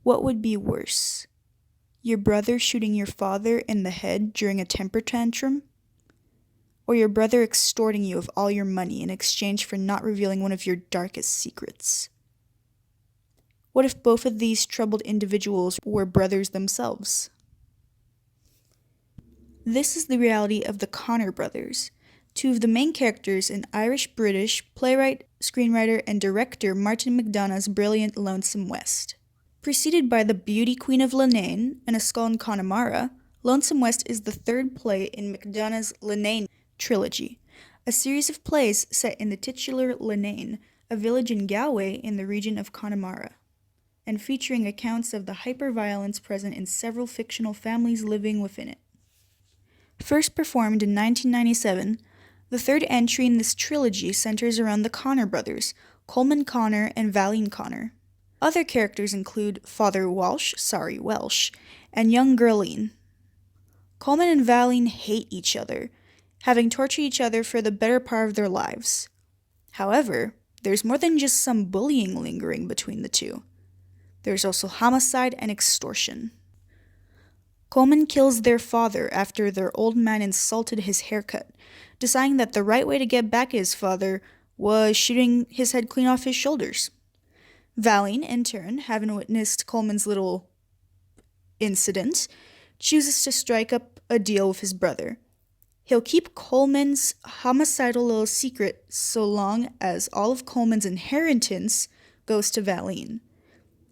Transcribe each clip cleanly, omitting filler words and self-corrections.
What would be worse? Your brother shooting your father in the head during a temper tantrum? Or your brother extorting you of all your money in exchange for not revealing one of your darkest secrets? What if both of these troubled individuals were brothers themselves? This is the reality of the Connor brothers, two of the main characters in Irish-British playwright, screenwriter, and director Martin McDonagh's brilliant Lonesome West. Preceded by The Beauty Queen of Leenane and A Skull in Connemara, Lonesome West is the third play in McDonagh's Leenane trilogy, a series of plays set in the titular Leenane, a village in Galway in the region of Connemara, and featuring accounts of the hyper-violence present in several fictional families living within it. First performed in 1997, the third entry in this trilogy centers around the Connor brothers, Coleman Connor and Valine Connor. Other characters include Father Welsh, and young Gerline. Coleman and Valine hate each other, having tortured each other for the better part of their lives. However, there's more than just some bullying lingering between the two. There's also homicide and extortion. Coleman kills their father after their old man insulted his haircut, deciding that the right way to get back at his father was shooting his head clean off his shoulders. Valine, in turn, having witnessed Coleman's little incident, chooses to strike up a deal with his brother. He'll keep Coleman's homicidal little secret so long as all of Coleman's inheritance goes to Valine.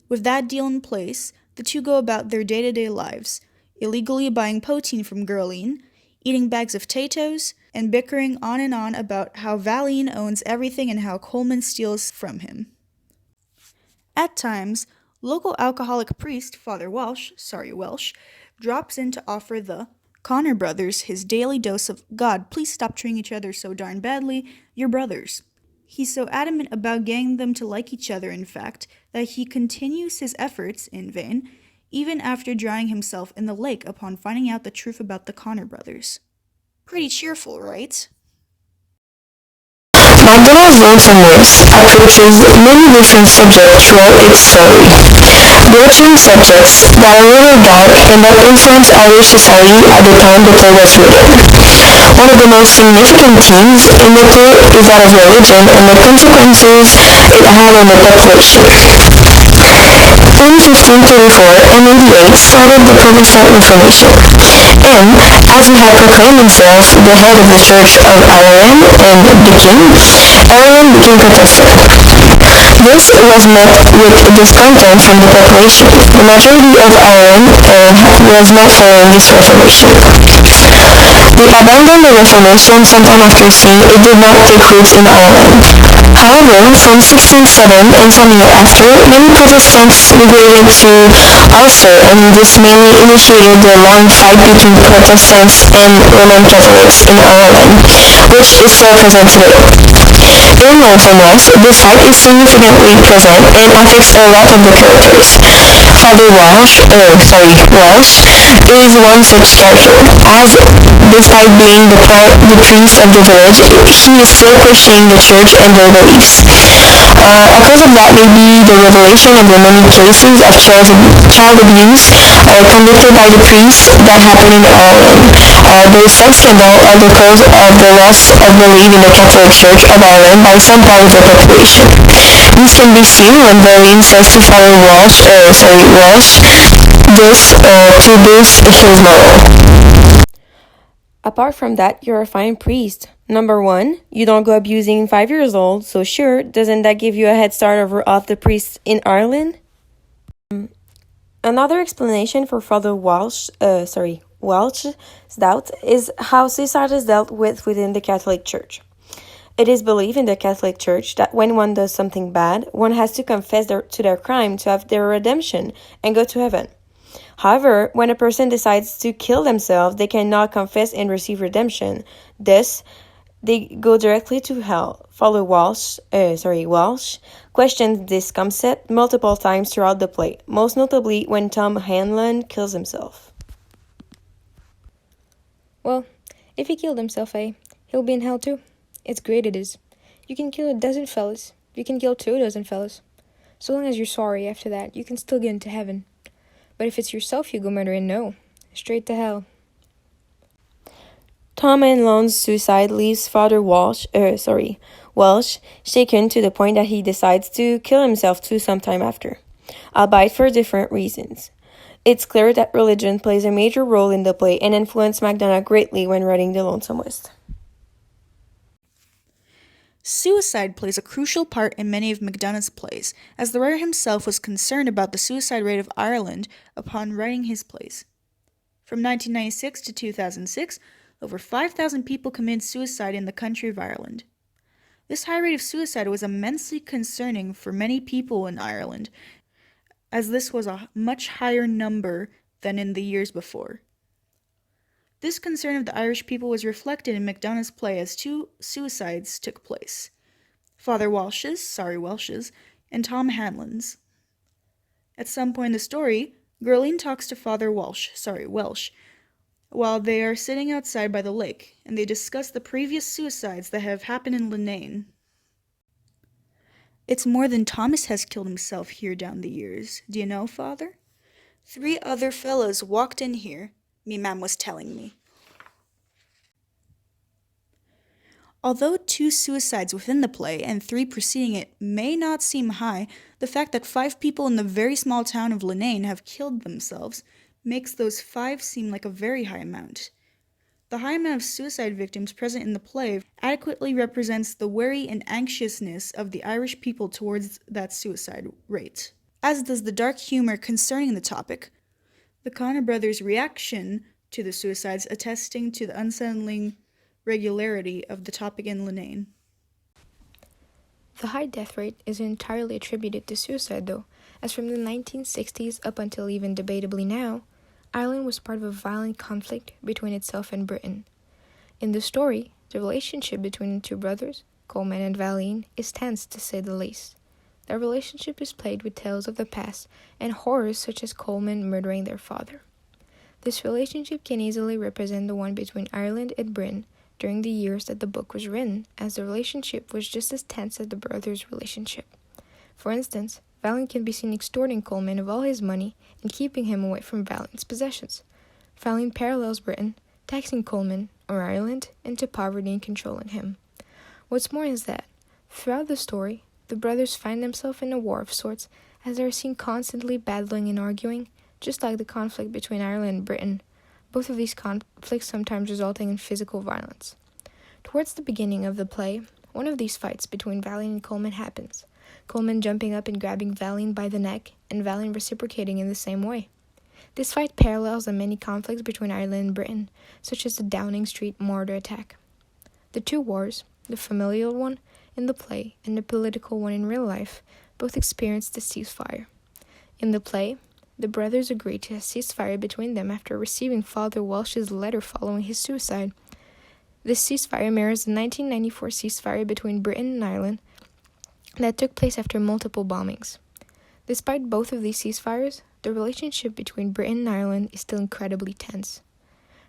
With that deal in place, the two go about their day-to-day lives, illegally buying poteen from Gerline, eating bags of potatoes, and bickering on and on about how Valine owns everything and how Coleman steals from him. At times, local alcoholic priest Father Welsh, drops in to offer the Connor brothers his daily dose of "God, please stop treating each other so darn badly, you're brothers." He's so adamant about getting them to like each other, in fact, that he continues his efforts, in vain, even after drowning himself in the lake upon finding out the truth about the Connor brothers. Pretty cheerful, right? McDonagh's Lonesome West approaches many different subjects throughout its story, broaching subjects that are little dark and that influenced Irish society at the time the play was written. One of the most significant themes in the play is that of religion and the consequences it had on the population. In 1534, Henry VIII started the Protestant Reformation, and as he had proclaimed himself the head of the Church of Ireland and the king, Ireland became Protestant. This was met with discontent from the population. The majority of Ireland was not following this reformation. They abandoned the Reformation sometime after seeing it did not take root in Ireland. However, from 1607 and some years after, many Protestants migrated to Ulster, and this mainly initiated the long fight between Protestants and Roman Catholics in Ireland, which is still present today. In Lonesome West, this fight is significantly present and affects a lot of the characters. Father Welsh is one such character, as despite being the priest of the village, he is still questioning the church and their beliefs. A cause of that may be the revelation of the many cases of child abuse conducted by the priests that happened in Ireland. The sex scandal are the cause of the loss of belief in the Catholic Church of Ireland by some part of the population. This can be seen when Valine says to Father Welsh, this to boost his moral. Apart from that, you're a fine priest. Number one, you don't go abusing 5 years old, so sure, doesn't that give you a head start over all the priests in Ireland? Another explanation for Father Welsh's doubt is how suicide is dealt with within the Catholic Church. It is believed in the Catholic Church that when one does something bad, one has to confess to their crime to have their redemption and go to heaven. However, when a person decides to kill themselves, they cannot confess and receive redemption. Thus, they go directly to hell. Father Welsh questions this concept multiple times throughout the play, most notably when Tom Hanlon kills himself. Well, if he killed himself, he'll be in hell too. It's great it is. You can kill a dozen fellas. You can kill 2 dozen fellas. So long as you're sorry after that, you can still get into heaven. But if it's yourself you go murdering, no. Straight to hell. Tom and Lon's suicide leaves Father Welsh shaken to the point that he decides to kill himself too sometime after, albeit for different reasons. It's clear that religion plays a major role in the play and influenced MacDonagh greatly when writing The Lonesome West. Suicide plays a crucial part in many of MacDonagh's plays, as the writer himself was concerned about the suicide rate of Ireland upon writing his plays. From 1996 to 2006, over 5,000 people committed suicide in the country of Ireland. This high rate of suicide was immensely concerning for many people in Ireland, as this was a much higher number than in the years before. This concern of the Irish people was reflected in MacDonagh's play as two suicides took place: Father Welsh's, and Tom Hanlon's. At some point in the story, Gerline talks to Father Welsh, while they are sitting outside by the lake, and they discuss the previous suicides that have happened in Linane. It's more than Thomas has killed himself here down the years. Do you know, Father? 3 other fellows walked in here, me mam was telling me. Although 2 suicides within the play and 3 preceding it may not seem high, the fact that 5 people in the very small town of Linane have killed themselves makes those 5 seem like a very high amount. The high amount of suicide victims present in the play adequately represents the worry and anxiousness of the Irish people towards that suicide rate, as does the dark humor concerning the topic. The Connor brothers' reaction to the suicides attesting to the unsettling regularity of the topic in Linane. The high death rate isn't entirely attributed to suicide, though, as from the 1960s up until even debatably now, Ireland was part of a violent conflict between itself and Britain. In the story, the relationship between the 2 brothers, Coleman and Valeen, is tense to say the least. Their relationship is plagued with tales of the past and horrors such as Coleman murdering their father. This relationship can easily represent the one between Ireland and Britain during the years that the book was written, as the relationship was just as tense as the brothers' relationship. For instance, Valeen can be seen extorting Coleman of all his money and keeping him away from Valeen's possessions. Valeen parallels Britain, taxing Coleman, or Ireland, into poverty and controlling him. What's more is that, throughout the story, the brothers find themselves in a war of sorts, as they are seen constantly battling and arguing, just like the conflict between Ireland and Britain, both of these conflicts sometimes resulting in physical violence. Towards the beginning of the play, one of these fights between Valeen and Coleman happens, Coleman jumping up and grabbing Valeen by the neck, and Valeen reciprocating in the same way. This fight parallels the many conflicts between Ireland and Britain, such as the Downing Street mortar attack. The 2 wars, the familial one in the play and the political one in real life, both experienced a ceasefire. In the play, the brothers agreed to a ceasefire between them after receiving Father Welsh's letter following his suicide. This ceasefire mirrors the 1994 ceasefire between Britain and Ireland that took place after multiple bombings. Despite both of these ceasefires, the relationship between Britain and Ireland is still incredibly tense,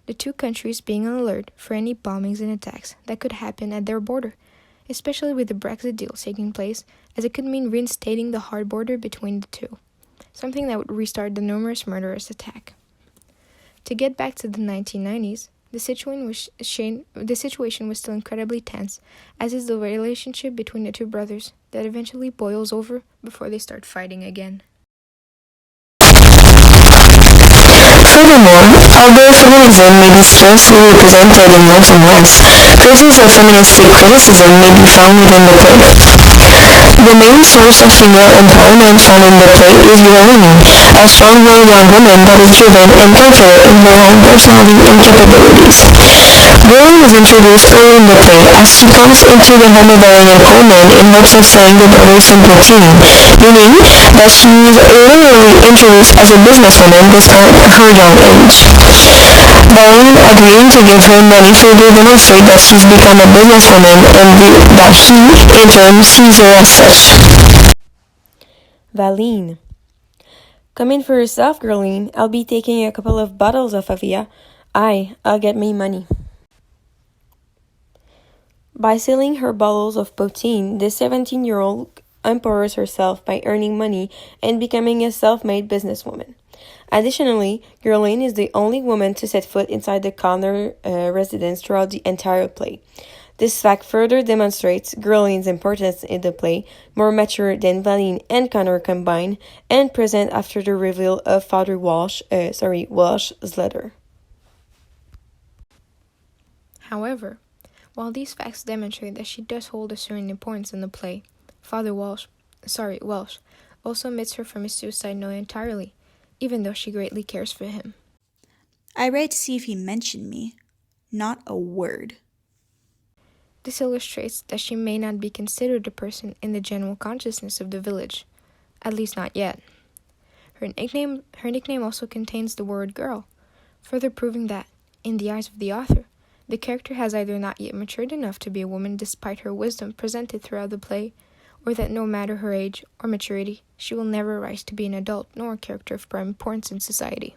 the 2 countries being on alert for any bombings and attacks that could happen at their border, especially with the Brexit deal taking place, as it could mean reinstating the hard border between the 2, something that would restart the numerous murderous attack. To get back to the 1990s, the situation was still incredibly tense, as is the relationship between the 2 brothers that eventually boils over before they start fighting again. Furthermore, although feminism may be strangely represented in Lonesome West, traces of feministic criticism may be found within the play. The main source of female empowerment found in the play is Gerline, a strong-willed young woman that is driven and confident in her own personality and capabilities. Gerline was introduced early in the play as she comes into the home of Valeen and Coleman in hopes of selling the brothers some poutine, meaning that she is literally introduced as a businesswoman despite her young age. Valeen agreeing to give her money further demonstrates that she's become a businesswoman and that he, in turn, sees her as such. Valeen. Come in for yourself, Gerline. I'll be taking a couple of bottles of Avia. I'll get me money. By selling her bottles of poutine, the 17-year-old empowers herself by earning money and becoming a self-made businesswoman. Additionally, Geraldine is the only woman to set foot inside the Connor residence throughout the entire play. This fact further demonstrates Geraldine's importance in the play, more mature than Valine and Connor combined, and present after the reveal of Father Walsh's letter. However, while these facts demonstrate that she does hold a certain importance in the play, Welsh, also omits her from his suicide note entirely, even though she greatly cares for him. I read to see if he mentioned me. Not a word. This illustrates that she may not be considered a person in the general consciousness of the village, at least not yet. Her nickname also contains the word girl, further proving that, in the eyes of the author, the character has either not yet matured enough to be a woman despite her wisdom presented throughout the play, or that no matter her age or maturity, she will never rise to be an adult nor a character of prime importance in society.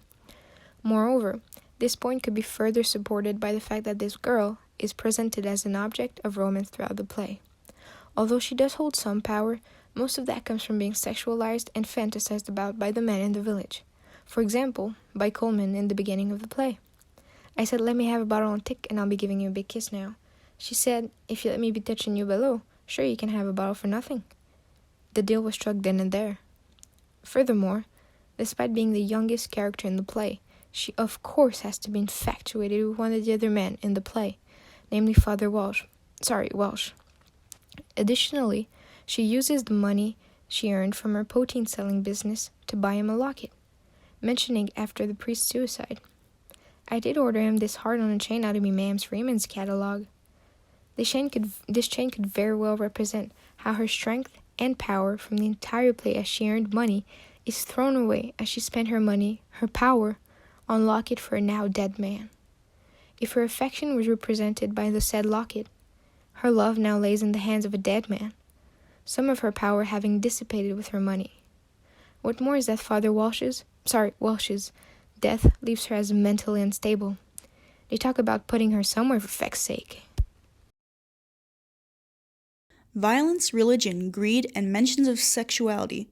Moreover, this point could be further supported by the fact that this girl is presented as an object of romance throughout the play. Although she does hold some power, most of that comes from being sexualized and fantasized about by the men in the village. For example, by Coleman in the beginning of the play. I said, "Let me have a bottle on tick and I'll be giving you a big kiss now." She said, "If you let me be touching you below, sure you can have a bottle for nothing." The deal was struck then and there. Furthermore, despite being the youngest character in the play, she of course has to be infatuated with one of the other men in the play, namely Father Walsh. Additionally, she uses the money she earned from her poteen selling business to buy him a locket, mentioning after the priest's suicide, "I did order him this heart-on chain out of me Ma'am Freeman's catalog." This chain could very well represent how her strength and power from the entire play as she earned money is thrown away as she spent her money, her power, on locket for a now dead man. If her affection was represented by the said locket, her love now lays in the hands of a dead man, some of her power having dissipated with her money. What more is that Father Walsh's death leaves her as mentally unstable. They talk about putting her somewhere for feck's sake. Violence, religion, greed, and mentions of sexuality.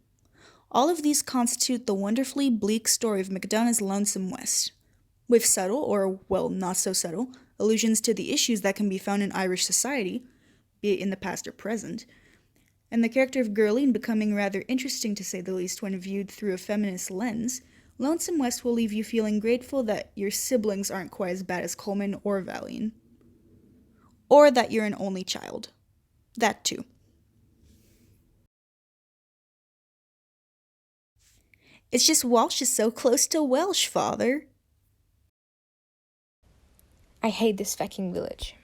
All of these constitute the wonderfully bleak story of MacDonagh's Lonesome West, with subtle, or, well, not so subtle, allusions to the issues that can be found in Irish society, be it in the past or present, and the character of Geraldine becoming rather interesting to say the least when viewed through a feminist lens. Lonesome West will leave you feeling grateful that your siblings aren't quite as bad as Coleman or Valine. Or that you're an only child. That too. It's just Walsh is so close to Welsh, father. I hate this fucking village.